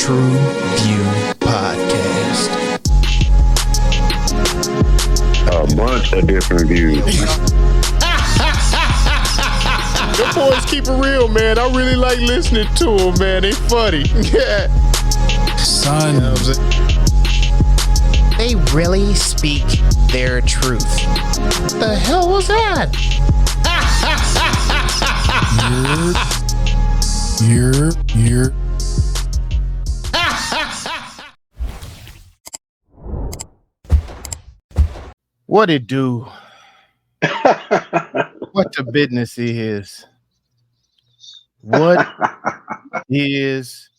TruVue Podcast. A bunch of different views. The boys keep it real, man. I really like listening to them, man. They funny. Yeah. Son. You know what I'm saying? They really speak their truth. The hell was that? You're. What it do? What the business is? What is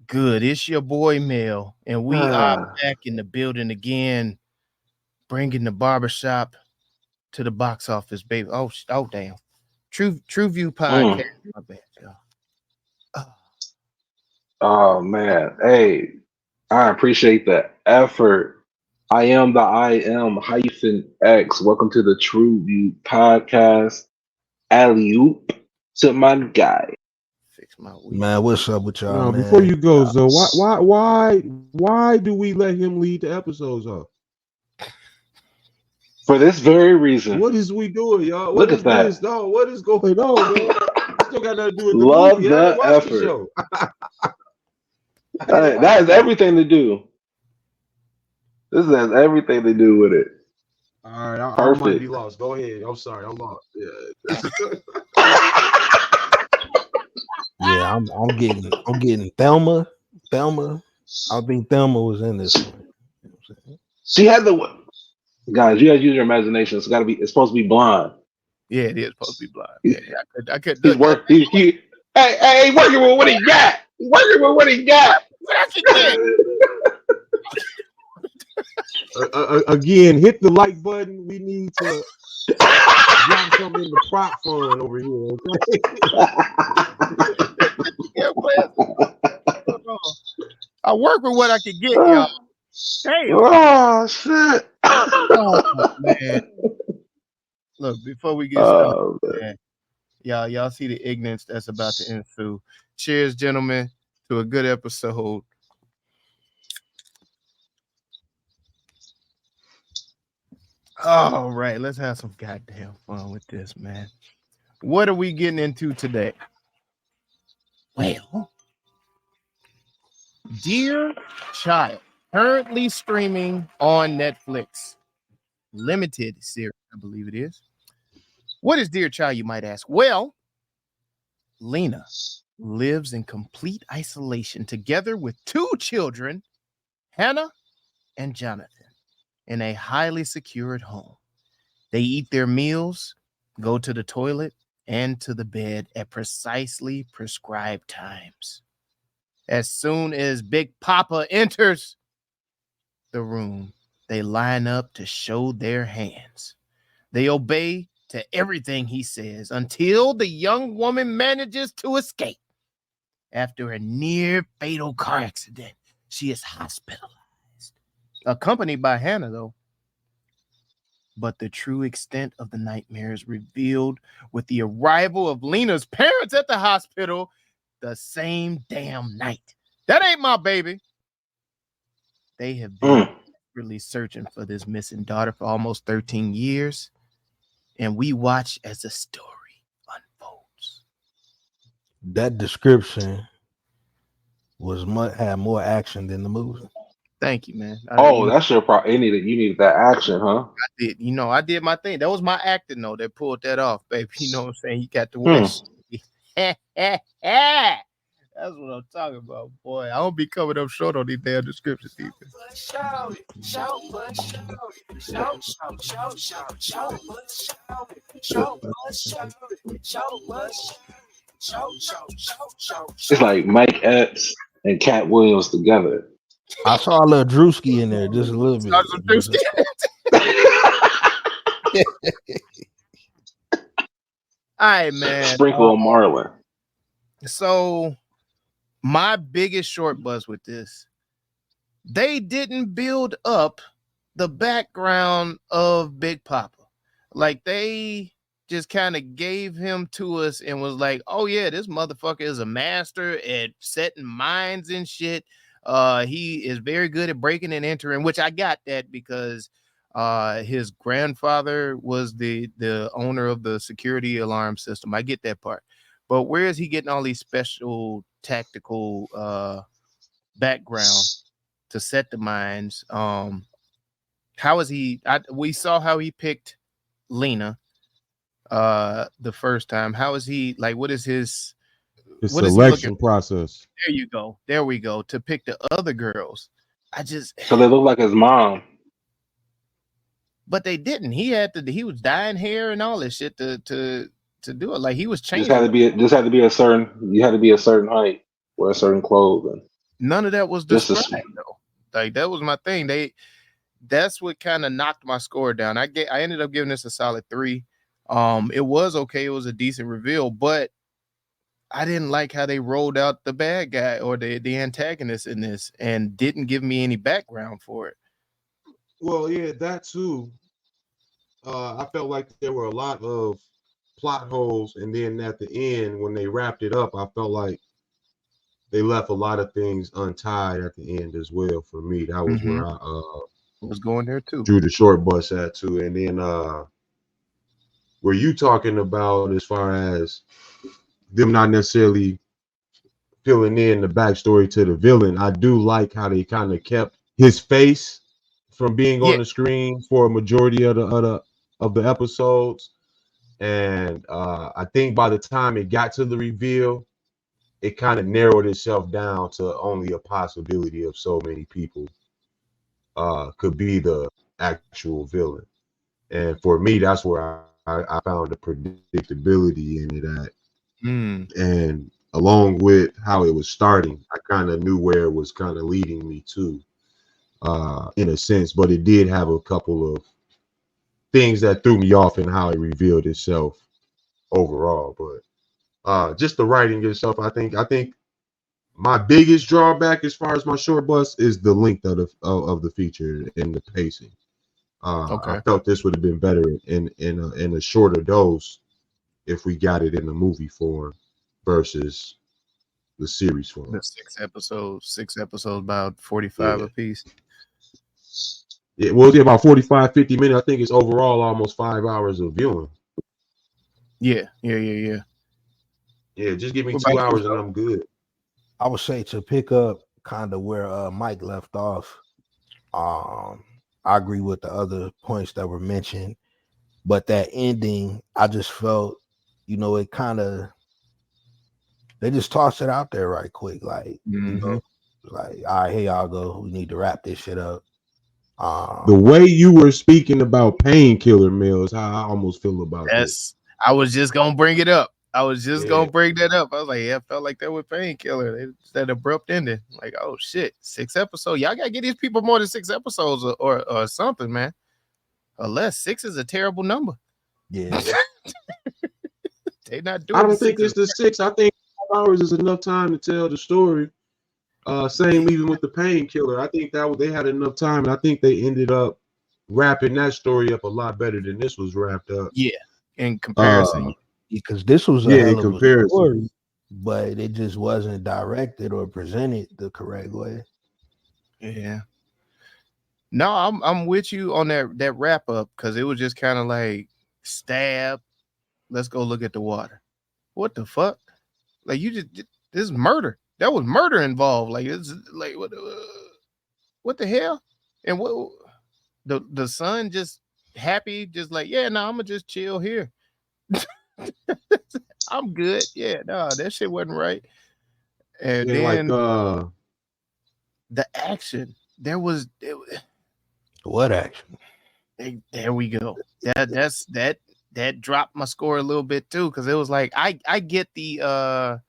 good? It's your boy Mel, and we are back in the building again, bringing the barbershop to the box office, baby. Oh damn! TruVue Podcast. My bad, y'all. Oh man, hey, I appreciate the effort. I am -X. Welcome to the TruVue Podcast. Alley-oop to my guy. Fix my weed. Man, what's up with y'all, man? Before you go, though, why do we let him lead the episodes off? For this very reason. What is we doing, y'all? Look at that. No, what is going on, man? Still got nothing to do with the Love movie. the Watch the effort. show. That has everything to do. This has everything to do with it. All right, I might Perfect. be lost. Go ahead. I'm sorry, I'm lost. Yeah. Yeah, I'm getting Thelma. I think Thelma was in this one. You know what I'm saying? She had the guys. You guys use your imagination. It's supposed to be blonde. Yeah, it is supposed to be blind. Yeah, I could. He's working. Hey, working with what he got. Working with what he got. What else you get? Again, hit the like button. We need to drop something in the prop fund over here. Okay? Yeah, I work with what I can get, y'all. Hey, Oh shit. oh, man. Look, before we get started, man, y'all see the ignorance that's about to ensue. Cheers, gentlemen, to a good episode. All right, let's have some goddamn fun with this, man. What are we getting into today? Well, Dear Child, currently streaming on Netflix. Limited series, I believe it is. What is Dear Child, you might ask? Well, Lena lives in complete isolation together with two children, Hannah and Jonathan, in a highly secured home. They eat their meals, go to the toilet, and to the bed at precisely prescribed times. As soon as Big Papa enters the room, they line up to show their hands. They obey to everything he says until the young woman manages to escape. After a near fatal car accident, she is hospitalized, accompanied by Hannah, though. But the true extent of the nightmare is revealed with the arrival of Lena's parents at the hospital the same damn night. That ain't my baby. They have been really searching for this missing daughter for almost 13 years, and we watch as the story unfolds. That description had more action than the movie. Thank you, man. That's your problem. You needed that action, huh? I did my thing. That was my acting, though, that pulled that off, baby. You know what I'm saying? You got to wish. That's what I'm talking about, boy. I don't be coming up short on these damn descriptions either. It's like Mike Epps and Cat Williams together. I saw a little Drewski in there, just a little bit. All right, man. Sprinkle of Marlin. So my biggest short buzz with this, they didn't build up the background of Big Papa. Like, they just kind of gave him to us and was like, oh yeah, this motherfucker is a master at setting minds and shit. He is very good at breaking and entering, which I got that because his grandfather was the owner of the security alarm system. I get that part. But where is he getting all these special tactical background to set the mines? How is he? We saw how he picked Lena the first time. How is he, like, what is his selection process? There you go. There we go. To pick the other girls. So they look like his mom. But they didn't. He was dyeing hair and all this shit to do it. Like, he was changing. You had to be a certain height, wear certain clothes, and none of that was described though. Like, that was my thing. That's what kind of knocked my score down. I ended up giving this a solid 3. It was okay. It was a decent reveal, but I didn't like how they rolled out the bad guy or the antagonist in this and didn't give me any background for it. Well, yeah, that too. I felt like there were a lot of plot holes, and then at the end, when they wrapped it up, I felt like they left a lot of things untied at the end as well. For me, that was where I was going there too. Drew the short bus at too, and then were you talking about as far as them not necessarily filling in the backstory to the villain? I do like how they kind of kept his face from being on the screen for a majority of the episodes, and I think by the time it got to the reveal, it kind of narrowed itself down to only a possibility of so many people could be the actual villain. And for me, that's where I found the predictability in it at. And along with how it was starting, I kind of knew where it was kind of leading me to, in a sense, but it did have a couple of things that threw me off in how it revealed itself overall. But just the writing itself, I think my biggest drawback as far as my short bus is the length of the feature and the pacing. I felt this would have been better in a shorter dose if we got it in the movie form versus the series form. The 6 episodes, about 45 apiece. Yeah, well, about 45, 50 minutes. I think it's overall almost 5 hours of viewing. Yeah. Yeah, just give me 2 hours and I'm good. I would say to pick up kind of where Mike left off. I agree with the other points that were mentioned, but that ending, I just felt, it kind of, they just tossed it out there right quick, like, like, all right, here y'all go. We need to wrap this shit up. The way you were speaking about Painkiller Mills, how I almost feel about this. I was just gonna bring it up. Gonna bring that up. I was like, I felt like that with Painkiller. That abrupt ending. Like, oh shit, 6 episodes. Y'all gotta get these people more than 6 episodes or something, man. Unless 6 is a terrible number. Yeah. They not doing. I don't think it's the 6. I think 5 hours is enough time to tell the story. Same even with the Painkiller. I think that they had enough time, and I think they ended up wrapping that story up a lot better than this was wrapped up. Yeah, in comparison. Because this was a hell of a story, but it just wasn't directed or presented the correct way. Yeah. No, I'm with you on that wrap up, because it was just kind of like stab. Let's go look at the water. What the fuck? Like, this is murder. That was murder involved. Like, it's like what the hell? And what the son just happy, just like, yeah, no, I'm gonna just chill here. I'm good. Yeah, no, that shit wasn't right. And then like, the action. What action? There we go. That dropped my score a little bit too, because it was like I get the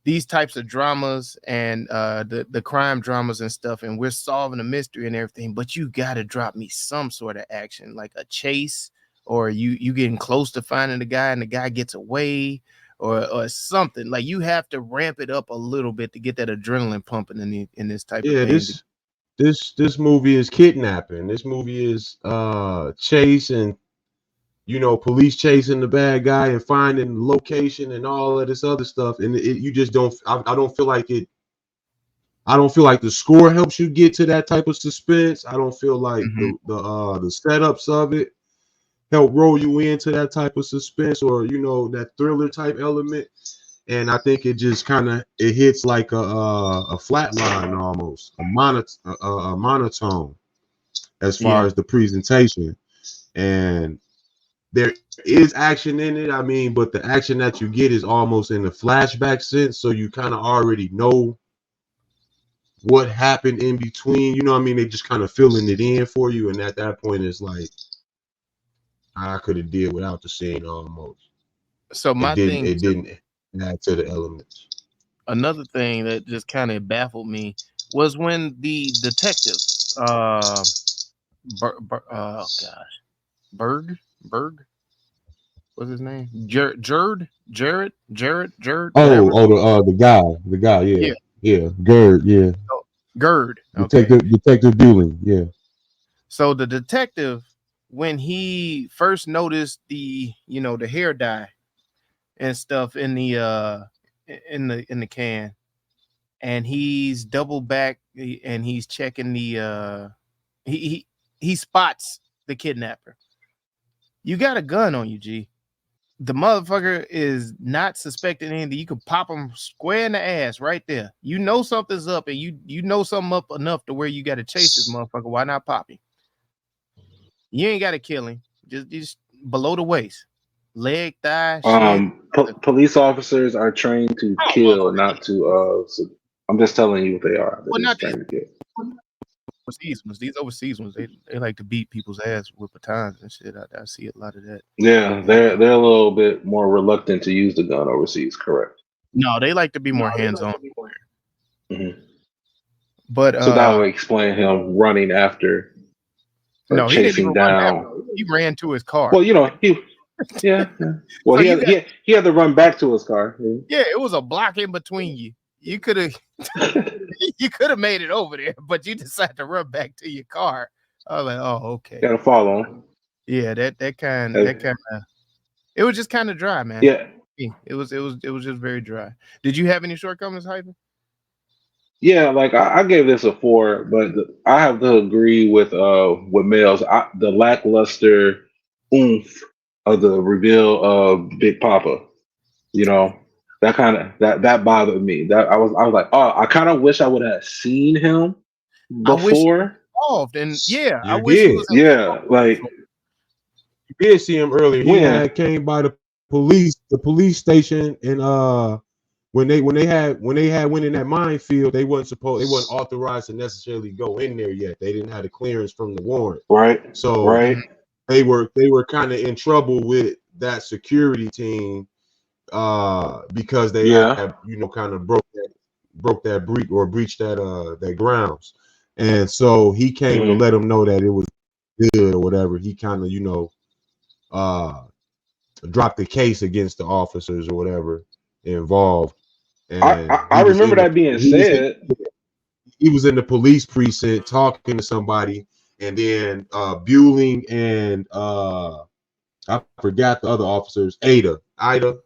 these types of dramas and the crime dramas and stuff, and we're solving a mystery and everything, but you gotta drop me some sort of action, like a chase, or you getting close to finding the guy and the guy gets away, or something. Like, you have to ramp it up a little bit to get that adrenaline pumping in this type of thing. This movie is kidnapping. This movie is chase and police chasing the bad guy and finding the location and all of this other stuff. And you just don't. I don't feel like it. I don't feel like the score helps you get to that type of suspense. I don't feel like Mm-hmm. the setups of it help roll you into that type of suspense or that thriller type element. And I think it just kind of it hits like a flat line almost, a monotone as far Yeah. as the presentation. And there is action in it. I mean, but the action that you get is almost in the flashback sense, so you kind of already know what happened in between. You know what I mean? They just kind of filling it in for you, and at that point, it's like I could have did without the scene almost. So It my didn't. thing It too, didn't add to the elements. another thing that just kind of baffled me was when the detective, oh gosh, Berg, what's his name? Jared, whatever. The guy, Yeah, yeah, Gerd, yeah, oh, Gerd. Okay. Detective Bueling, yeah. So the detective, when he first noticed the hair dye and stuff in the can, and he's double back and he's checking the he spots the kidnapper. You got a gun on you, G. The motherfucker is not suspecting anything. You could pop him square in the ass right there. You know something's up, and you know something up enough to where you got to chase this motherfucker. Why not pop him? You ain't got to kill him. Just below the waist, leg, thigh, shin. Police officers are trained to Oh, kill, motherfucker. not to. I'm just telling you what they are. Well, They're just not these trained to kill. overseas ones. These overseas ones, they like to beat people's ass with batons and shit. I see a lot of that. Yeah, they're a little bit more reluctant to use the gun overseas. Correct. No, they like to be more hands-on. Mhm. But So that would explain him running after or no, he didn't even chasing run after. down. He ran to his car. Well, yeah. Well, So you got, he had to run back to his car. yeah, it was a block in between you. You could have made it over there, but you decided to run back to your car. I was like, oh, okay. Gotta follow him. Yeah, that kind of it was just kind of dry, man. Yeah. It was just very dry. Did you have any shortcomings, Hyper? Yeah, like I gave this a 4, but I have to agree with Males. The lackluster oomph of the reveal of Big Papa. That kind of that bothered me. That I was like, oh, I kind of wish I would have seen him I wish he was before. involved, and yeah, I You wish he did. was Yeah, involved. like You did see him earlier. He when came by the police station, and when they went in that minefield, they wasn't authorized to necessarily go in there yet. They didn't have the clearance from the warrant. right, So right, they were kind of in trouble with that security team because they had kind of breached that grounds. And so he came to let them know that it was good or whatever. He kind of dropped the case against the officers or whatever involved. And I remember that being said. He was in the police precinct talking to somebody, and then Bueling and I forgot the other officers, Ada, I can't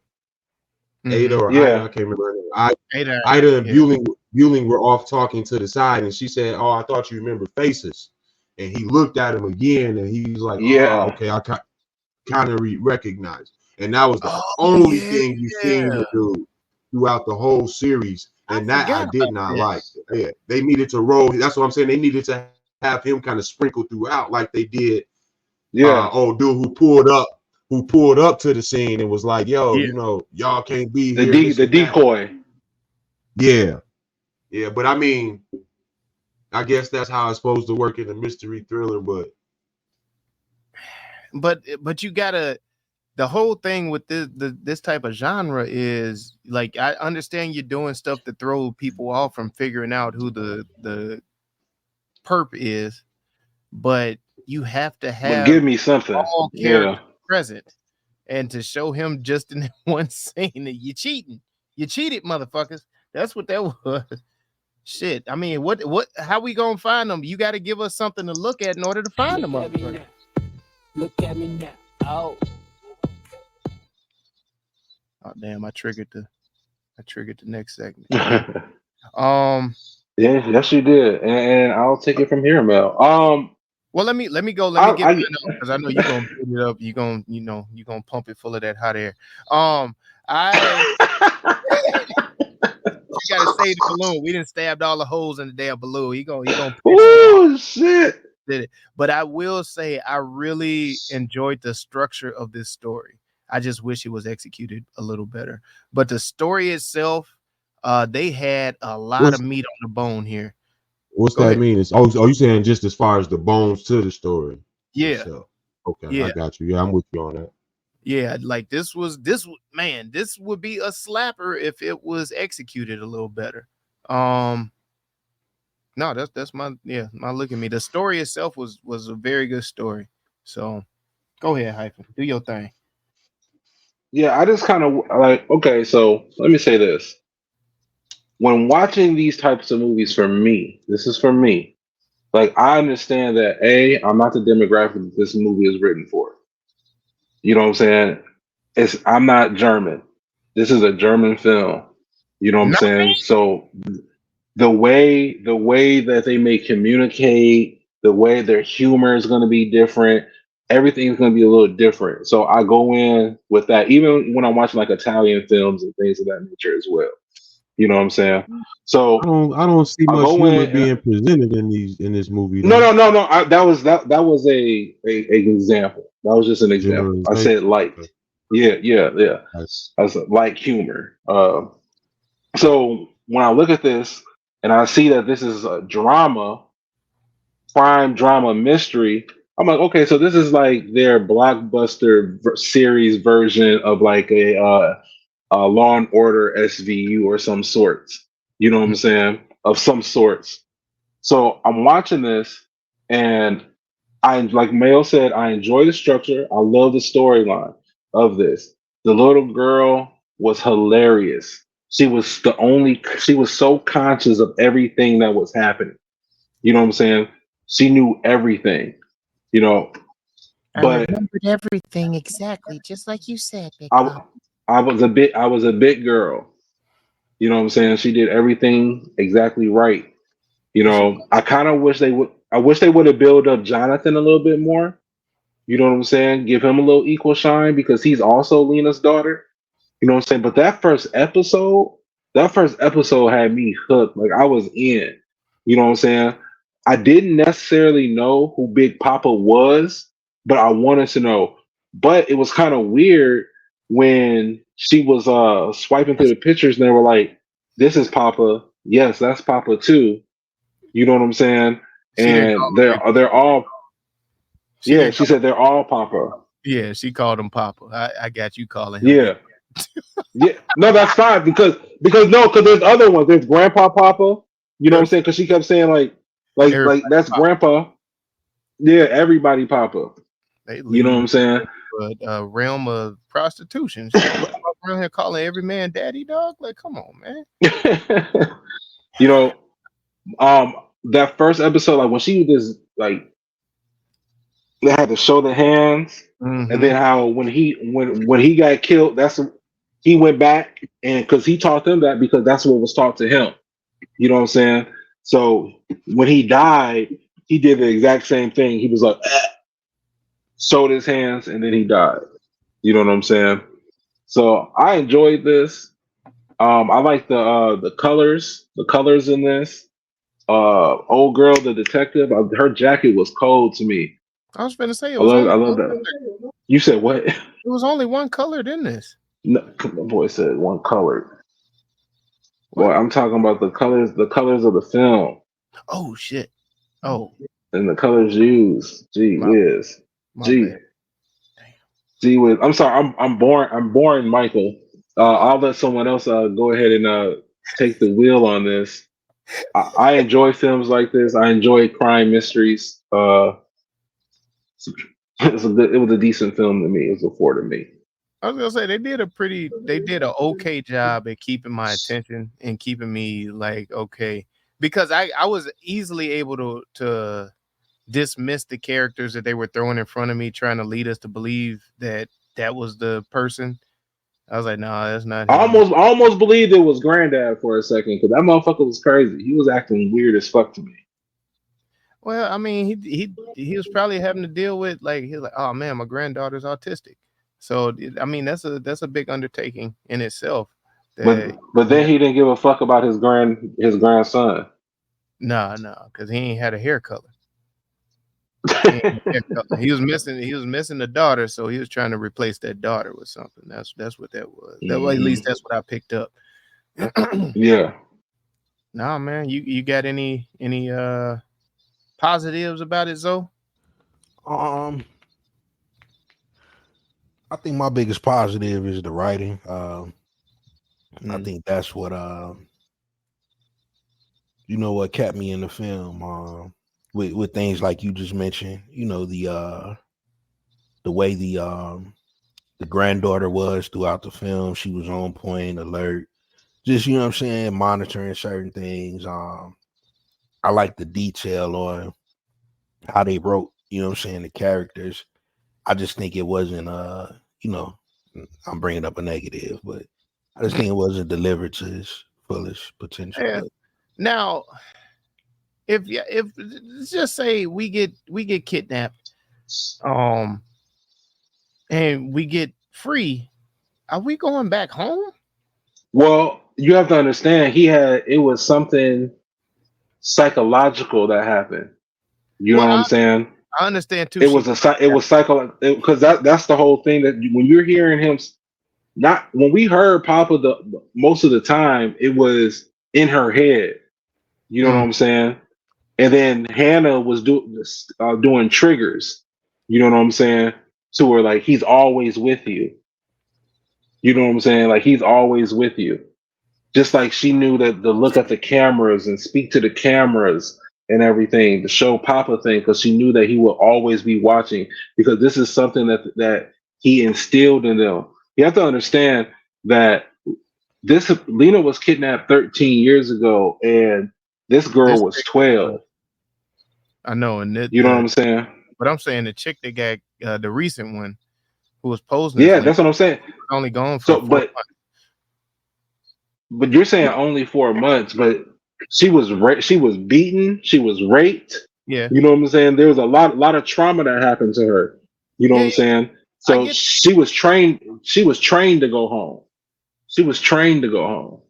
remember her name. Ida and Bueling were off talking to the side, and she said, "Oh, I thought you remember faces." And he looked at him again, and he was like, "Oh, okay, I kind of recognized." And that was the only thing you seen him do throughout the whole series, and that I did not like. Yeah, they needed to roll. That's what I'm saying. They needed to have him kind of sprinkled throughout, like they did. Old dude who pulled up to the scene and was like, "Yo, y'all can't be here." The decoy. Yeah, but I mean, I guess that's how it's supposed to work in a mystery thriller. But you gotta. The whole thing with this type of genre is like, I understand you're doing stuff to throw people off from figuring out who the perp is, but you have to have give me something. All characters present, and to show him just in that one scene that you cheated, motherfuckers. That's what that was. Shit. I mean, what? How we gonna find them? You got to give us something to look at in order to find them, motherfuckers. Look at me now. Oh damn! I triggered the next segment. Yeah, yes, you did, and I'll take it from here, Mel. Well, let me go. Let me get I mine up because I know you're gonna put it up. You're gonna pump it full of that hot air. I you gotta save the balloon. We didn't stabbed all the holes in the damn balloon. He gonna oh shit. did it. But I will say I really enjoyed the structure of this story. I just wish it was executed a little better. But the story itself, they had a lot of What's meat on the bone here. what's Go that ahead. mean? Oh, you saying just as far as the bones to the story Yeah, itself? Okay, yeah, I got you. Yeah, I'm with you on that. yeah. Like this man, this would be a slapper if it was executed a little better. No, that's my look at me. The story itself was a very good story. So go ahead, Hyphen. Do your thing. Yeah, I just kind of like. Okay, so let me say this: when watching these types of movies, for me, this is for me. Like, I understand that I'm not the demographic that this movie is written for. You know what I'm saying? I'm not German. This is a German film. You know what I'm saying? So the way that they may communicate, the way their humor is going to be different. Everything's going to be a little different. So I go in with that, even when I'm watching like Italian films and things of that nature as well. You know what I'm saying? So I don't see I much go humor in. being presented in this movie No, though. no, no, no. That was a example. That was just an example. I Generalization. said like, yeah, yeah, yeah. That's That's like humor. So when I look at this and I see that this is a drama, crime drama mystery, I'm like, okay, so this is like their blockbuster series version of like a Law and Order SVU or some sorts. You know what I'm saying? Of some sorts. So I'm watching this, and like Mayo said, I enjoy the structure. I love the storyline of this. The little girl was hilarious. She was so conscious of everything that was happening. You know what I'm saying? She knew everything, you know, I but remembered everything exactly, just like you said, Big I, Pop. I was a big girl. You know what I'm saying? She did everything exactly right. You know, I wish they would have built up Jonathan a little bit more. You know what I'm saying? Give him a little equal shine because he's also Lena's daughter. You know what I'm saying? But that first episode had me hooked. Like I was in. You know what I'm saying? I didn't necessarily know who Big Papa was, but I wanted to know. But it was kind of weird when she was swiping through the pictures and they were like, "This is Papa. Yes, that's Papa too." You know what I'm saying? She didn't call And him Big they're all She didn't she said they're all Papa. Yeah, she called him Papa. I got you calling him Big. Yeah. Yeah, no, that's fine because there's other ones. There's Grandpa Papa. You know what I'm saying? Because she kept saying like Everybody that's Papa. Grandpa. Yeah, everybody Papa. They You know what leading I'm saying? a realm of prostitution. She walk around here calling every man daddy, dog. Like, come on, man. You know, that first episode, like when she was just like they had to show the hands, and Mm-hmm. then how when he got killed, he went back and because he taught them that because that's what was taught to him. You know what I'm saying? So when he died, he did the exact same thing. He was like, showed his hands, and then he died. You know what I'm saying? So I enjoyed this. I like the colors in this. Old girl, the detective, her jacket was cold to me. I was gonna say it I was love only I love that. You said what? one colored in this. No, my boy said one colored. Well, What? I'm talking about the colors of the film, Oh shit. Oh, and the colors used. Gee my whiz. my Gee, bad. Damn. gee whiz. I'm sorry. I'm boring, Michael. I'll let someone else go ahead and take the wheel on this. I enjoy films like this. I enjoy crime mysteries. It was a decent film to me. It was a four to me. I was gonna say they did an okay job at keeping my attention and keeping me like okay because I was easily able to dismiss the characters that they were throwing in front of me trying to lead us to believe that that was the person I was like, no, that's not I him. almost believed it was Granddad for a second because that motherfucker was crazy. He was acting weird as fuck to me. Well, I mean, he was probably having to deal with like he's like, oh man, my granddaughter's autistic. So I mean, that's a big undertaking in itself. But then he didn't give a fuck about his grandson. No, because he ain't had a hair color. He was missing the daughter, so he was trying to replace that daughter with something. That's what that was. That way, at least that's what I picked up. Yeah. Nah, man, you got any positives about it, Zoe? I think my biggest positive is the writing. I think that's what what kept me in the film. With things like you just mentioned, the way the granddaughter was throughout the film. She was on point, alert, just monitoring certain things. I like the detail on how they wrote, the characters. I just think it wasn't I'm bringing up a negative, but I just think it wasn't delivered to its fullest potential. Yeah. Now, if let's just say we get kidnapped, and we get free, are we going back home? Well, you have to understand it was something psychological that happened. You know what I'm saying? I understand too. It was psychological because that's the whole thing that when you're hearing him, not when we heard Papa most of the time it was in her head. You know what I'm saying? And then Hannah was doing triggers. You know what I'm saying? To her, like, he's always with you. You know what I'm saying? Like, he's always with you. Just like she knew that to look at the cameras and speak to the cameras and everything, the show Papa thing, because she knew that he will always be watching, because this is something that he instilled in them. You have to understand that Lena was kidnapped 13 years ago, and this girl was 12. I know, and you know what I'm saying? But I'm saying the chick that got the recent one, who was posing. Yeah, that's what I'm saying. Only gone for 4 months. But you're saying only 4 months, but she was beaten, she was raped. Yeah. You know what I'm saying? There was a lot of trauma that happened to her. You know what I'm saying? So she was trained to go home. She was trained to go home.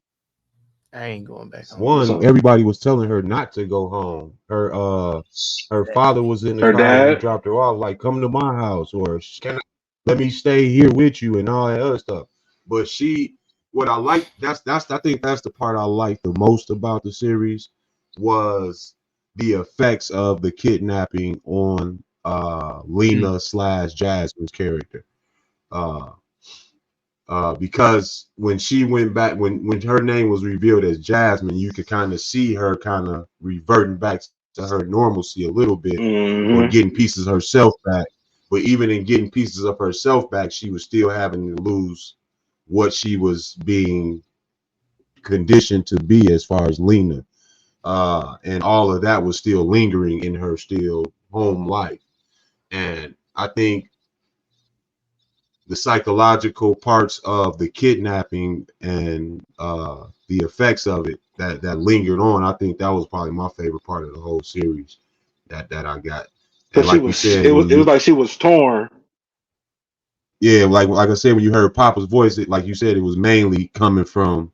I ain't going back home. One, everybody was telling her not to go home. Her father was in the car and dropped her off, like, come to my house, or let me stay here with you, and all that other stuff. But what I like, I think that's the part I like the most about the series, was the effects of the kidnapping on Lena / Jasmine's character. Because when she went back, when her name was revealed as Jasmine, you could kind of see her kind of reverting back to her normalcy a little bit, or getting pieces of herself back. But even in getting pieces of herself back, she was still having to lose what she was being conditioned to be as far as Lena. And all of that was still lingering in her still home life. And I think the psychological parts of the kidnapping and the effects of it that lingered on, I think that was probably my favorite part of the whole series that I got. And like you said, it was like she was torn. Yeah, like I said, when you heard Papa's voice, like you said, it was mainly coming from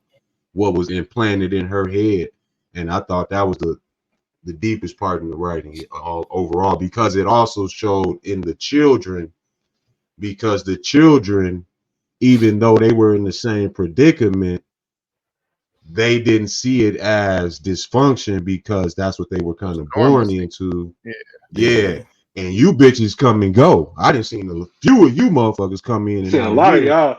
what was implanted in her head. And I thought that was the deepest part in the writing overall, because it also showed in the children, because the children, even though they were in the same predicament, they didn't see it as dysfunction, because that's what they were kind of born into. Yeah. And you bitches come and go. I didn't see a few of you motherfuckers come in. And a lot of y'all.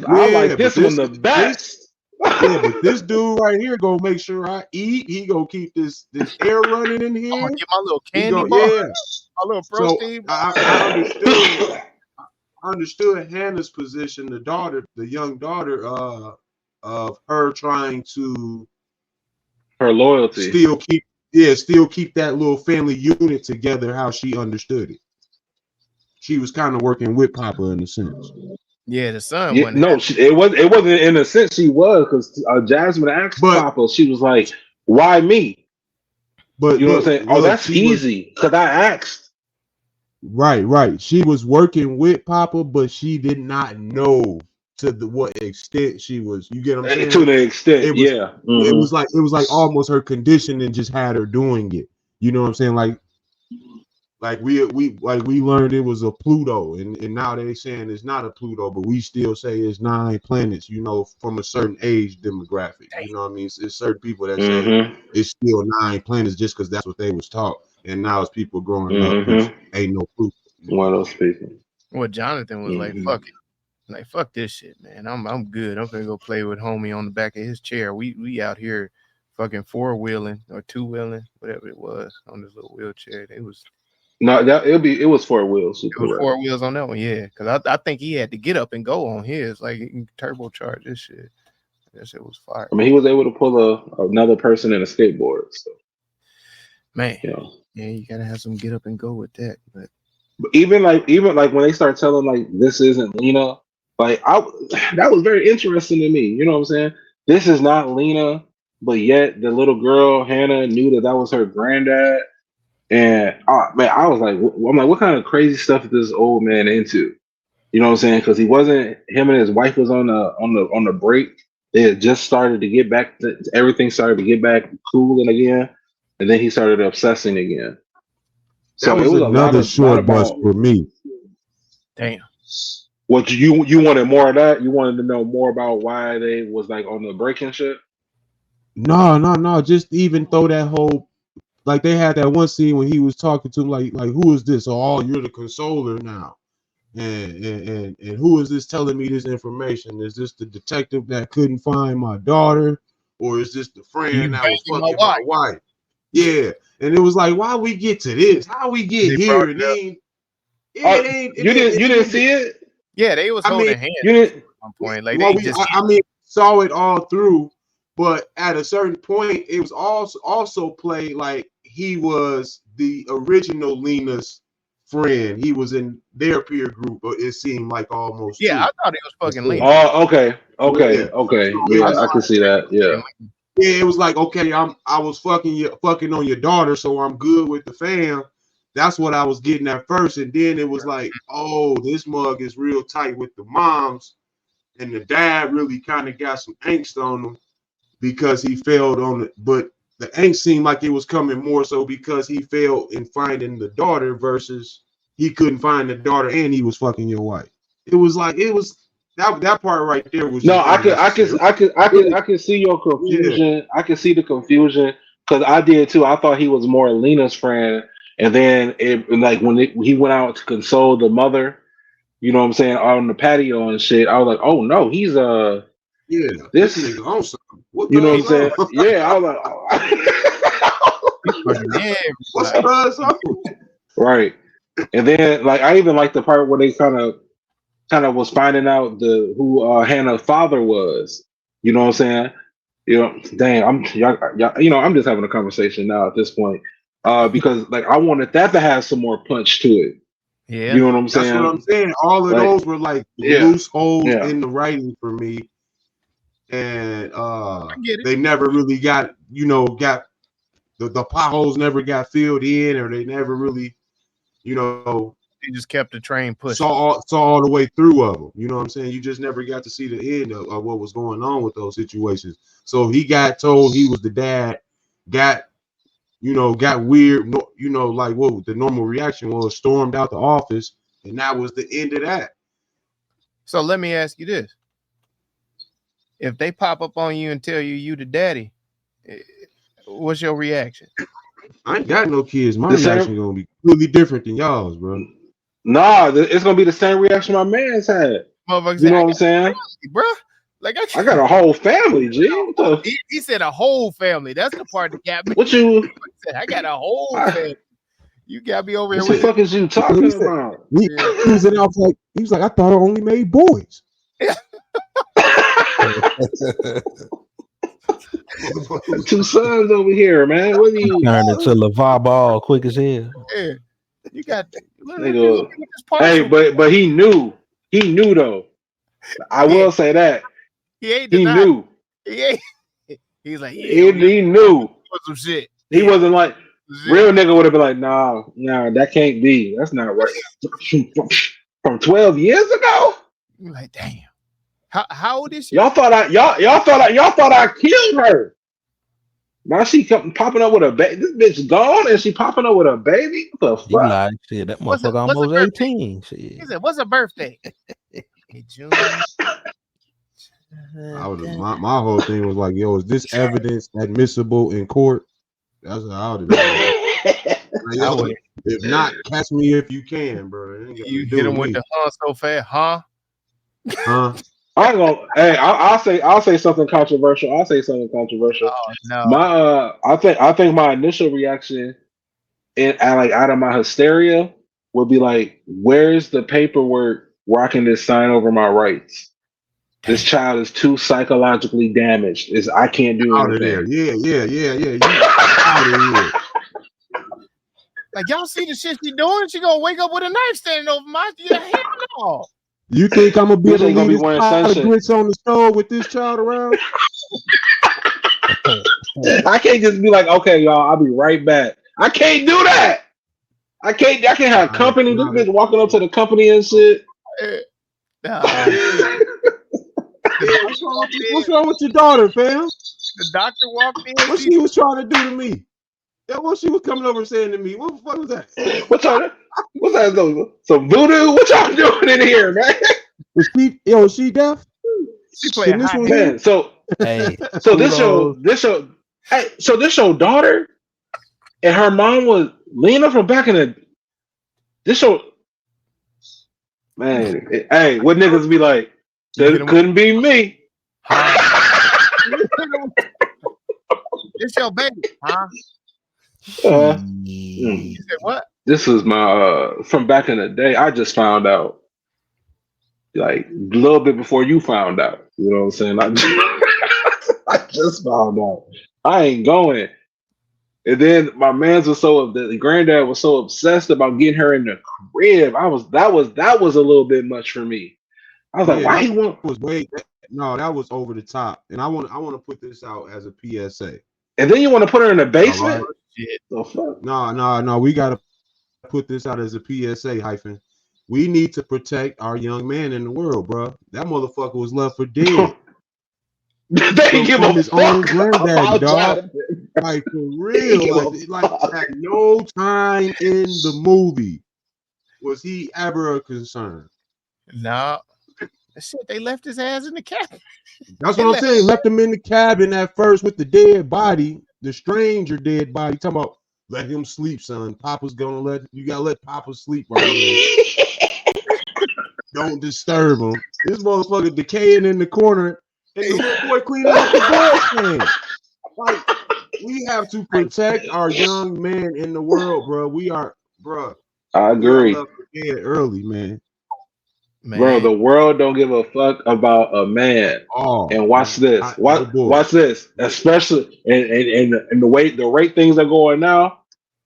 I like this one the best. But this dude right here gonna make sure I eat. He gonna keep this air running in here. I'm gonna get my little candy bar, my little protein. So I understood Hannah's position, the young daughter, of her trying to her loyalty, still keep that little family unit together how she understood it. She was kind of working with Papa in a sense. Yeah, the son Yeah, wasn't no, it wasn't in a sense she was because Jasmine asked But- Papa. She was like, "Why me?" But You know what I'm saying? Oh, look, that's she was- easy because I asked. Right. She was working with Papa, but she did not know to what extent she was. You get what I'm saying? To the extent, It was- yeah. Mhm. It was like almost her conditioning just had her doing it. You know what I'm saying? Like we learned it was a Pluto, and now they saying it's not a Pluto, but we still say it's 9 planets. You know, from a certain age demographic. You know what I mean? It's certain people that say Mhm. it's still 9 planets just because that's what they was taught. And now as people growing up, it's ain't no Pluto. One of those people. Well, Jonathan was like, Mhm. "Fuck it, like fuck this shit, man. I'm good. I'm gonna go play with homie on the back of his chair. We out here, fucking 4-wheeling or 2-wheeling, whatever it was, on this little wheelchair. It was No, it was 4 wheels. It was 4 wheels on that one, yeah. Because I think he had to get up and go on his, like he can turbocharge this shit. That shit was fire. I mean, he was able to pull another person in a skateboard. So, Man, you know. yeah, you gotta have some get up and go with that. But Even like when they start telling like this isn't Lena, like that was very interesting to me. You know what I'm saying? This is not Lena, but yet the little girl Hannah knew that was her granddad. And man, I was like, I'm like, what kind of crazy stuff is this old man into? You know what I'm saying? Because him and his wife was on the break. They had just started to get back. Everything started to get back cooling again, and then he started obsessing again. So it was another short bus for me. Damn. What you wanted more of that? You wanted to know more about why they was like on the break and shit? No. Just even throw that whole, like they had that one scene when he was talking to him, like who is this? Oh, you're the consoler now, and who is this telling me this information? Is this the detective that couldn't find my daughter, or is this the friend that was fucking my wife? Yeah, and it was like, why we get to this? How we get here? And you didn't see it? Yeah, they was holding hands at one point. Like saw it all through, but at a certain point, it was also played like he was the original Lena's friend. He was in their peer group, but it seemed like almost. Yeah, I thought it was fucking Lena. Oh, okay. Yeah, I can see that. Yeah. Yeah, it was like, okay, I was fucking on your daughter, so I'm good with the fam. That's what I was getting at first, and then it was like, oh, this mug is real tight with the moms, and the dad really kind of got some angst on him because he failed on it. But the angst seemed like it was coming more so because he failed in finding the daughter versus he couldn't find the daughter and he was fucking your wife. It was that part right there was no. I can see your confusion. Yeah. I can see the confusion because I did too. I thought he was more Lena's friend, and then he went out to console the mother. You know what I'm saying, on the patio and shit. I was like, oh no, he's this nigga on something. You know what I'm saying? Yeah, I was like, what's up? Right, and then like I even like the part where they kind of was finding out who Hannah's father was. You know what I'm saying? You know, dang, I'm just having a conversation now at this point. Because like I wanted that to have some more punch to it. Yeah. You know what I'm saying? That's what I'm saying. All of those were like loose holes in the writing for me. And they never really got the potholes never got filled in, or they never really, they just kept the train pushing. Saw all the way through of them. You know what I'm saying? You just never got to see the end of what was going on with those situations. So he got told he was the dad, got weird, like what the normal reaction was, stormed out the office, and that was the end of that. So let me ask you this. If they pop up on you and tell you the daddy, what's your reaction? I ain't got no kids. My reaction gonna be completely different than y'all's, bro. Nah, it's gonna be the same reaction my man's had. You know what I'm saying, bro? Like I got a whole family, G. He said a whole family. That's the part that got me. What you? I got a whole family. You got me over here. What the fuck is you talking about? He was like, I thought I only made boys. Two sons over here, man. What are you? Turned into LeVar Ball quick as hell. Yeah. You got hey, but he knew though. I will say that He ain't he denied. knew. He ain't. He's like, yeah, He knew. some shit. He wasn't like real nigga would have been like, nah, that can't be. That's not right. From 12 years ago. You're like, damn. How old is she? Y'all thought I killed her. Now she kept popping up with a baby. This bitch gone and she popping up with a baby. What the You fuck? like shit. That What's motherfucker her almost birthday? 18. Shit. He said, "What's her birthday?" Hey, June. My whole thing was like, yo, is this evidence admissible in court? That's how I would have done. If not, catch me if you can, bro. You hit him with the so fast, huh? I'm gonna. Hey, I'll say something controversial. I'll say something controversial. Oh no. I think my initial reaction, out of my hysteria, would be like, "Where's the paperwork where I can just sign over my rights? This child is too psychologically damaged. I can't do out of there. anything." Yeah. You out of here. Like y'all see the shit she doing? She gonna wake up with a knife standing over my hell no. You think I'm gonna be able to gonna leave be wearing this pile of sunshade. grits on the stove with this child around? I can't just be like, "Okay, y'all, I'll be right back." I can't do that. I can't have company. This bitch walking up to the company and shit. What's wrong with your daughter, fam? The doctor walked in. What she was trying to do to me? That what she was coming over saying to me. What the fuck was that? What's that? Some voodoo? What y'all doing in here, man? Is she deaf? She playing this high one Man, so this your daughter, and her mom was Lena from back in the. This show, man. Hey, what niggas be like? That couldn't be me. It's your baby, huh? You said what? This is my from back in the day. I just found out, like a little bit before you found out. You know what I'm saying? I just found out. I ain't going. And then my man's was the granddad was so obsessed about getting her in the crib. That was a little bit much for me. I was like, why he want? That was over the top. And I want to put this out as a PSA. And then you want to put her in the basement? Right. No. We gotta put this out as a PSA hyphen. We need to protect our young man in the world, bro. That motherfucker was left for dead. They didn't give his own granddaddy, dog. Like for real. Like at no time in the movie was he ever a concern. No. Shit, they left his ass in the cabin. That's what I'm saying. Left him in the cabin at first with the dead body, the stranger dead body. Talking about let him sleep, son. Papa's gonna you gotta let Papa sleep right now. Don't disturb him. This motherfucker decaying in the corner, and the little boy cleaning up the boy's Like, we have to protect our young man in the world, bro. I agree. Early, man. Bro, the world don't give a fuck about a man. And watch this. Watch this. Especially in the rate things are going now,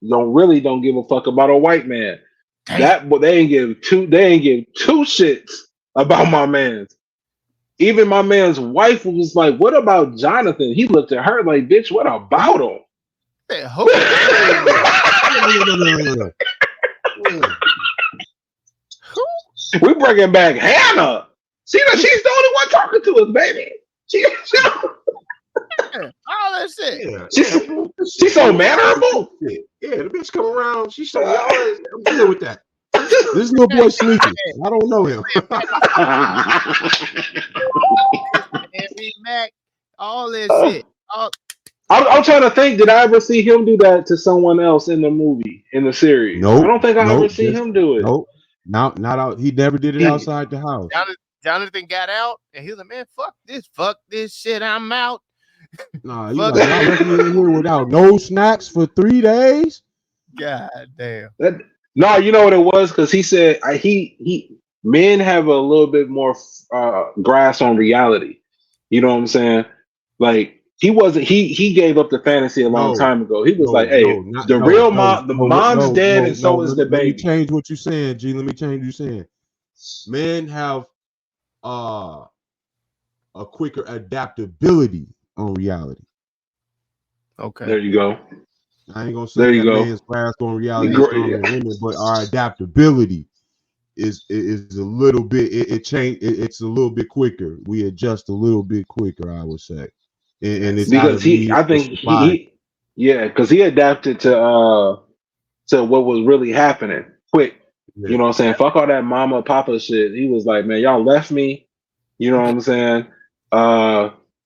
don't give a fuck about a white man. Damn. They ain't give two shits about my man's. Even my man's wife was like, "What about Jonathan?" He looked at her like, "Bitch, what about him?" We bringing back Hannah. See that she's the only one talking to us, baby. All that shit. Yeah. She's so mannerable. Yeah, the bitch come around. She's so I'm dealing with that. This little boy sneaky. I don't know him. All this shit. I'm trying to think. Did I ever see him do that to someone else in the movie, in the series? Nope. I don't think I ever seen him do it. Nope. Not out. He never did it outside the house. Jonathan got out and he was like, "Man, fuck this shit. I'm out." Nah, you left me in here without no snacks for 3 days. God damn. No, you know what it was? Because he said men have a little bit more grasp on reality. You know what I'm saying? Like he gave up the fantasy a long time ago. He was like, "Hey, mom's dead, and so is the baby." Let me change what you're saying, G. Let me change what you're saying. Men have a quicker adaptability on reality. Okay. There you go. I ain't gonna There say you that go. man's grasp on reality is stronger than women, but our adaptability is a little bit. It's a little bit quicker. We adjust a little bit quicker, I would say, and it's out Because of need. I think because he adapted to what was really happening quick. Yeah. You know what I'm saying? Fuck all that mama papa shit. He was like, man, y'all left me. You know what I'm saying?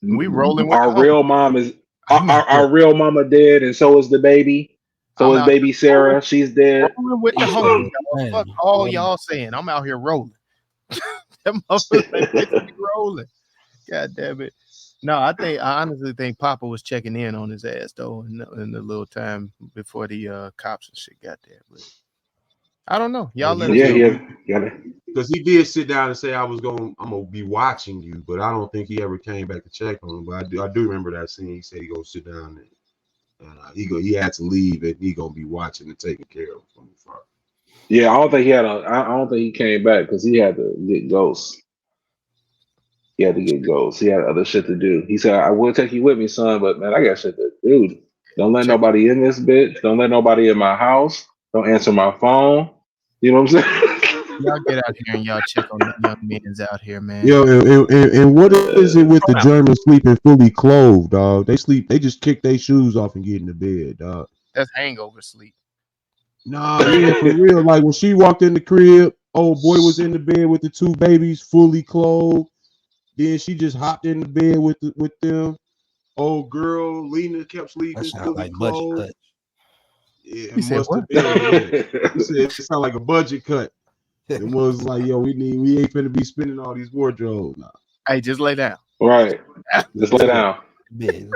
We rolling with our the real mom is I'm out our real mama dead, and so is the baby. So I'm is out baby Sarah. She's dead. rolling with the He homies. said, Y'all. man, Fuck all y'all saying. I'm out here rolling. That motherfucker like, bitch, we rolling. God damn it. No, I honestly think Papa was checking in on his ass though in the little time before the cops and shit got there. But I don't know. Y'all let us know. Yeah. Because he did sit down and say I'm gonna be watching you, but I don't think he ever came back to check on him. But I do remember that scene. He said he gonna sit down and he had to leave and he gonna be watching and taking care of him from afar. Yeah, I don't think he came back because he had to get ghosts. He had to get ghosts. He had other shit to do. He said, I will take you with me, son, but man, I got shit to do. Don't let nobody in this bitch. Don't let nobody in my house. Don't answer my phone. You know what I'm saying? Y'all get out here and y'all check on the young men's out here, man. Yo, and what is it with the Germans sleeping fully clothed, dog? They just kick their shoes off and get in the bed, dog. That's hangover sleep. Nah, yeah, for real. Like when she walked in the crib, old boy was in the bed with the two babies, fully clothed. Then she just hopped in the bed with them. Old girl, Lena kept sleeping, that sounds fully like budget clothed. cut. Yeah, it He said must have what? been. Yeah. He said it sounded like a budget cut. It was like, yo, we ain't finna be spending all these wardrobes now. Hey, just lay down. Right. Just lay down. Bed.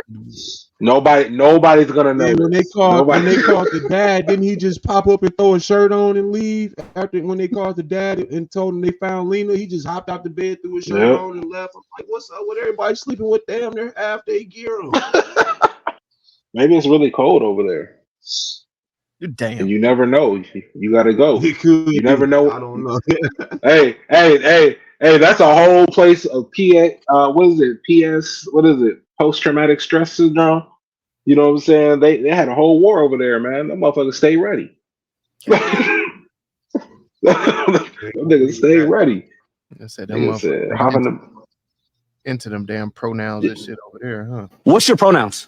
Nobody's gonna know. And when they called the dad, didn't he just pop up and throw a shirt on and leave? When they called the dad and told him they found Lena, he just hopped out the bed, threw his shirt on, and left. I'm like, what's up with everybody sleeping with damn near half their gear on? Maybe it's really cold over there. Damn. And you never know. You gotta go. You never know. I don't know. hey, that's a whole place of what is it? PS, what is it? Post-traumatic stress syndrome. You know what I'm saying? They had a whole war over there, man. Them motherfuckers stay ready. Them niggas stay ready. I said them motherfuckers into them damn pronouns and shit over there, huh? What's your pronouns?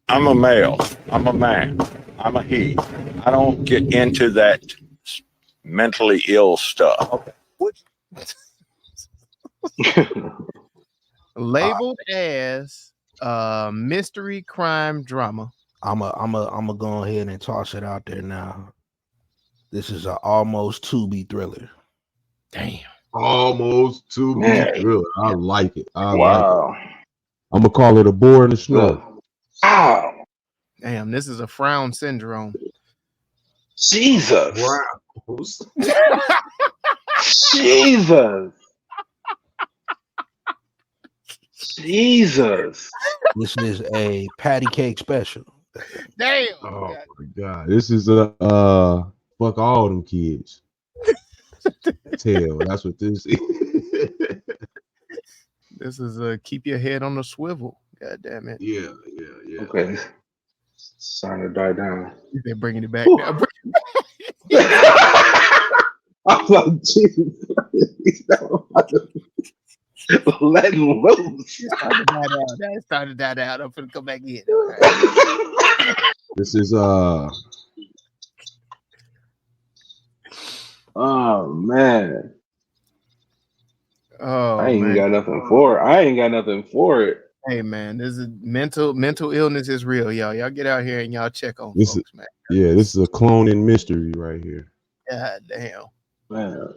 I'm a male. I'm a man. I'm a he. I don't get into that mentally ill stuff. Labeled as mystery crime drama. I'm a go ahead and toss it out there now. This is an almost Tubi thriller. Damn. Almost Tubi thriller. I like it. Wow. Like it. I'm gonna call it a boar in the snow. Ow. Damn, this is a frown syndrome. Jesus. Browns. Jesus. Jesus. This is a patty cake special. Damn. Oh my god. This is a fuck all them kids. Tell, that's what this is. This is a keep your head on the swivel. God damn it. Yeah. Okay. It's starting to die down. They're bringing it back now. I'm like, Jesus. Let him loose. It started to die down. I'm finna come back in. This is Oh man. Oh, I ain't man. got nothing for it. I ain't got nothing for it. Hey man, this is mental illness is real, y'all. Y'all get out here and y'all check on This folks, man. Yeah, this is a cloning mystery right here. God damn. Man.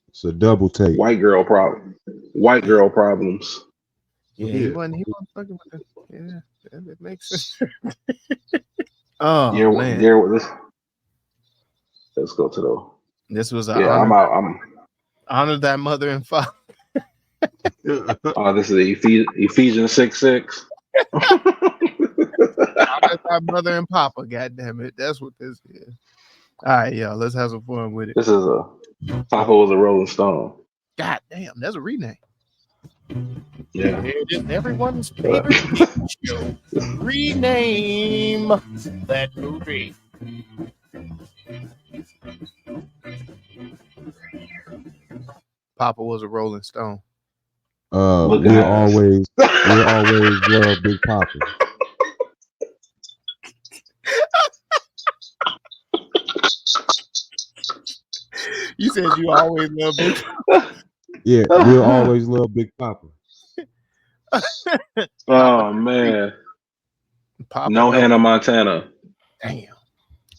It's a double take. White girl problem. White girl problems. Yeah, he wasn't fucking with it. Yeah, that makes sense. Oh man. Let's go to the. This was I'm honor thy mother and father. Oh, this is Ephesians 6:6. Honor thy mother and papa. God damn it, that's what this is. All right, y'all. Let's have some fun with it. This is Papa was a Rolling Stone. God damn, that's a rename. Yeah. There it is. Everyone's favorite TV show. Rename that movie. Papa was a Rolling Stone. Look We'll at us. always love Big Papa. You said you always love Big. Yeah, we'll always love Big Papa. Oh man. Papa. No Hannah Montana. Damn.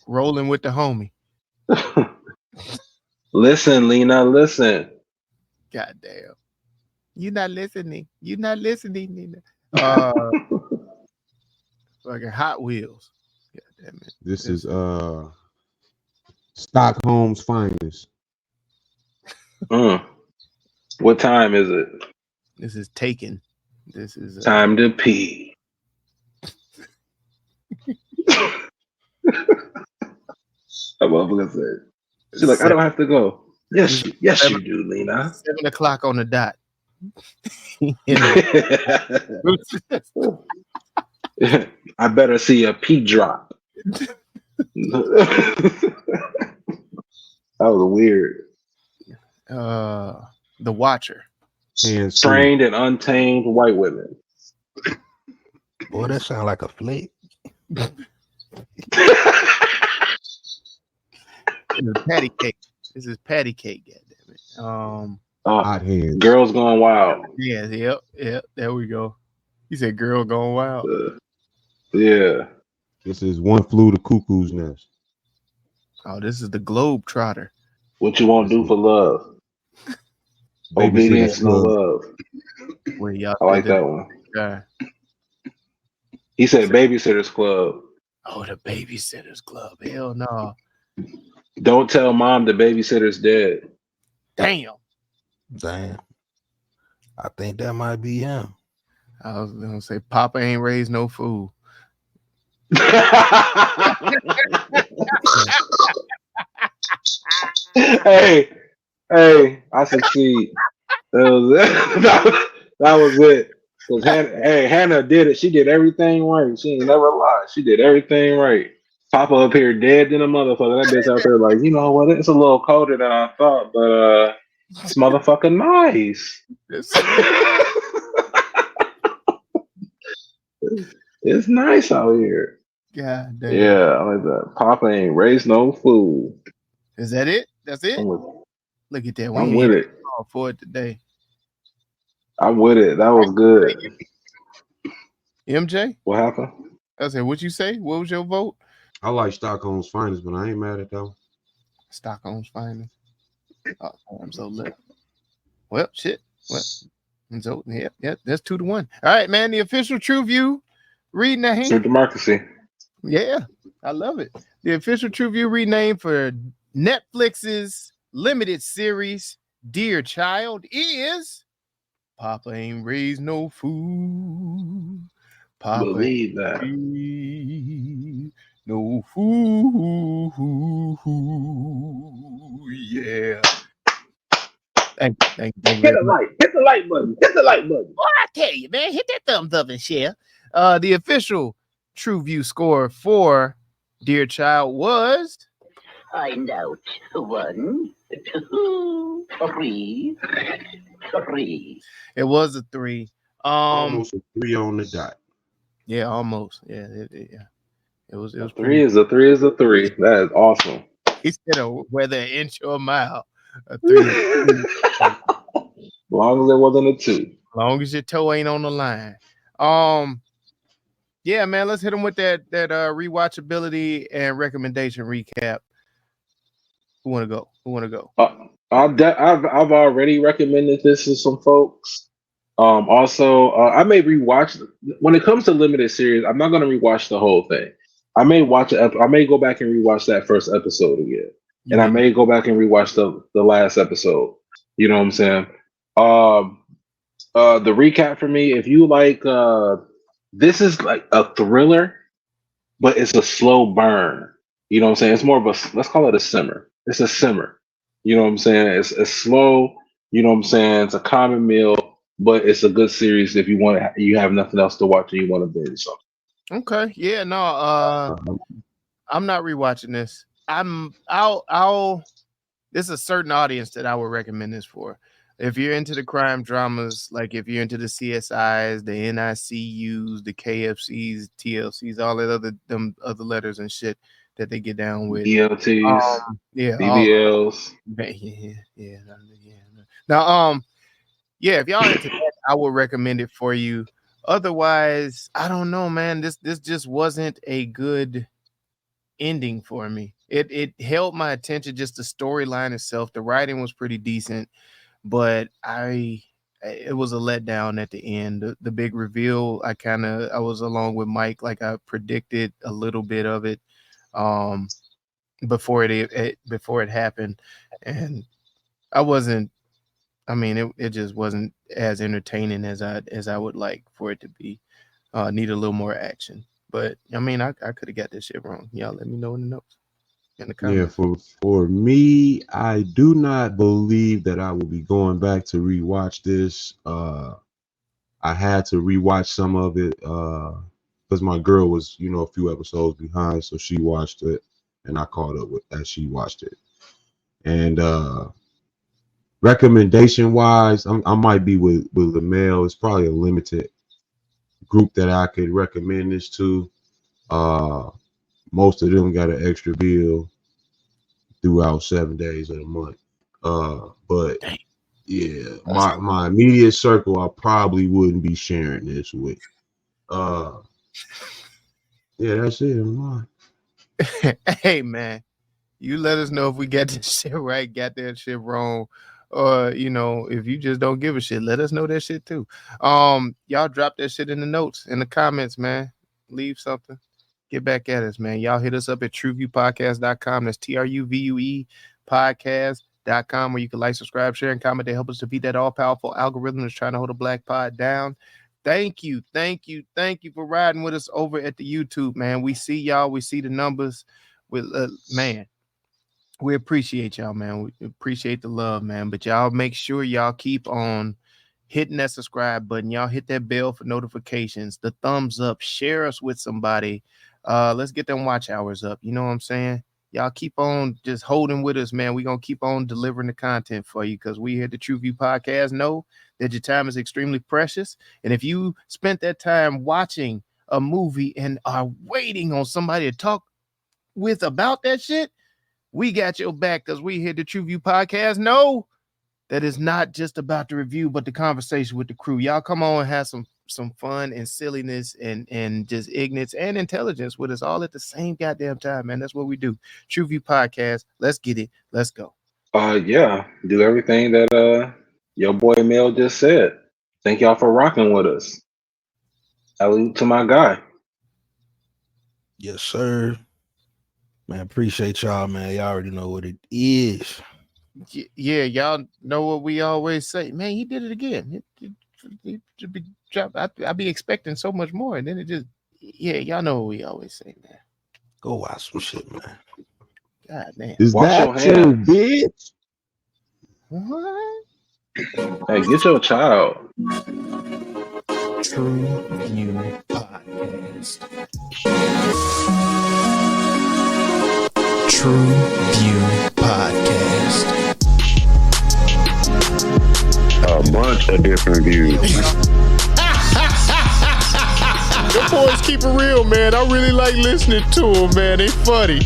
Rolling with the homie. Listen, Lena, listen. God damn. You not listening. You not listening, Nina. Fucking Hot Wheels. God damn it. This is Stockholm's finest. What time is it? This is Taken. This is Time to pee. I love what I said. She's like, I don't have to go. Yes, you do, Lena. 7 o'clock on the dot. I better see a pee drop. That was weird. The Watcher. And Trained and untamed white women. Boy, that sound like a flick. This is Patty Cake. This is Patty Cake. Goddamn it. hot hands. Girls Gone Wild. Yeah. Yep. There we go. He said, "Girl Going Wild." Yeah. This is One Flew the Cuckoo's Nest. Oh, this is the Globe Trotter. What you won't do for love. Obedience, no love. Where y'all I like that one. guy. He said Babysitter's Club. Oh, the Babysitter's Club. Hell no. Don't tell mom the babysitter's dead. Damn. Damn. I think that might be him. I was gonna say Papa ain't raised no fool. Hey, I succeed. That was it. Because Hannah did it. She did everything right. She ain't never lied. She did everything right. Papa up here dead than a motherfucker. That bitch out there like, you know what? It's a little colder than I thought, but it's motherfucking nice. It's nice out here. God damn. Yeah, I like that. Papa ain't raised no fool. Is that it? That's it? I'm Look at that. with it. All for it today. I'm with it. That was good. MJ? What happened? I said, what you say? What was your vote? I like Stockholm's finest, but I ain't mad at that one. Stockholm's finest. Oh, I'm so lit. Well, shit. What? So, yeah, that's 2-1. All right, man. The official TruVue reading the hand. Democracy. Yeah, I love it. The official TruVue rename for Netflix's limited series, Dear Child, is Papa Ain't Raised No Fool. Papa Believe that. Ain't no fool. Yeah. Thank you. Hit the like button. Hit the like button. Well, I tell you, man, hit that thumbs up and share. The official TruVue score for Dear Child was Find out. 1, 2, 3. it was a 3. Almost a 3 on the dot. Yeah, almost. Yeah, it was. A 3 is a 3 is a 3. That is awesome. He said whether an inch or a mile. A 3. As long as it wasn't a 2. As long as your toe ain't on the line. Yeah, man, let's hit them with that rewatchability and recommendation recap. Who want to go? I've already recommended this to some folks. Also, I may rewatch. When it comes to limited series, I'm not going to rewatch the whole thing. I may watch it. I may go back and rewatch that first episode again, and I may go back and rewatch the last episode. You know what I'm saying? The recap for me, if you like, this is like a thriller, but it's a slow burn. You know what I'm saying? It's more of a, let's call it a simmer. It's a simmer. You know what I'm saying? It's slow. You know what I'm saying? It's a common meal, but it's a good series if you have nothing else to watch and you want to binge something. Okay. Yeah. No. I'm not rewatching this. There's a certain audience that I would recommend this for. If you're into the crime dramas, like if you're into the CSIs, the NICUs, the KFCs, TLCs, all that other letters and shit that they get down with. ELTs, Yeah. BBLs. Yeah. Now, yeah, if y'all into that, I would recommend it for you. Otherwise, I don't know, man. This just wasn't a good ending for me. It held my attention, just the storyline itself. The writing was pretty decent, but it was a letdown at the end. The big reveal, I was along with Mike, like I predicted a little bit of it before it happened, and it just wasn't as entertaining as I would like for it to be. Need a little more action. But I could have got this shit wrong. Y'all let me know in the notes. In the comments. Yeah, for me, I do not believe that I will be going back to rewatch this. I had to rewatch some of it because my girl was, a few episodes behind, so she watched it and I caught up as she watched it. And recommendation wise, I might be with the male. It's probably a limited group that I could recommend this to. Most of them got an extra bill throughout 7 days of the month. But yeah, my immediate circle, I probably wouldn't be sharing this with. Yeah, that's it. Hey man, you let us know if we got this shit right, got that shit wrong. Or if you just don't give a shit, let us know that shit too. Y'all drop that shit in the notes, in the comments, man. Leave something. Get back at us, man. Y'all hit us up at TruVuePodcast.com. That's TRUVUE podcast.com, where you can like, subscribe, share, and comment to help us defeat that all-powerful algorithm that's trying to hold a black pod down. Thank you for riding with us over at the YouTube, man. We see y'all. We see the numbers. Man, we appreciate y'all, man. We appreciate the love, man. But y'all make sure y'all keep on hitting that subscribe button. Y'all hit that bell for notifications, the thumbs up, share us with somebody. Let's get them watch hours up. You know what I'm saying? Y'all keep on just holding with us, man. We're going to keep on delivering the content for you because we here at the TruVue Podcast know that your time is extremely precious. And if you spent that time watching a movie and are waiting on somebody to talk with about that shit, we got your back because we here at the TruVue Podcast know that it's not just about the review, but the conversation with the crew. Y'all come on and have some fun and silliness and just ignorance and intelligence with us all at the same goddamn time, man. That's what we do. TruVue Podcast. Let's get it. Let's go. Yeah. Do everything that your boy Mel just said. Thank y'all for rocking with us. Salute to my guy. Yes, sir. Man, appreciate y'all, man. Y'all already know what it is. Yeah, y'all know what we always say. Man, he did it again. I be expecting so much more, and then it just, y'all know what we always say, man. Go watch some shit, man. God damn. Is Wash that your true, hands. bitch? What? Hey, get your child. TruVue Podcast. TruVue Podcast. A bunch of different views. The boys keep it real, man. I really like listening to them, man. They funny.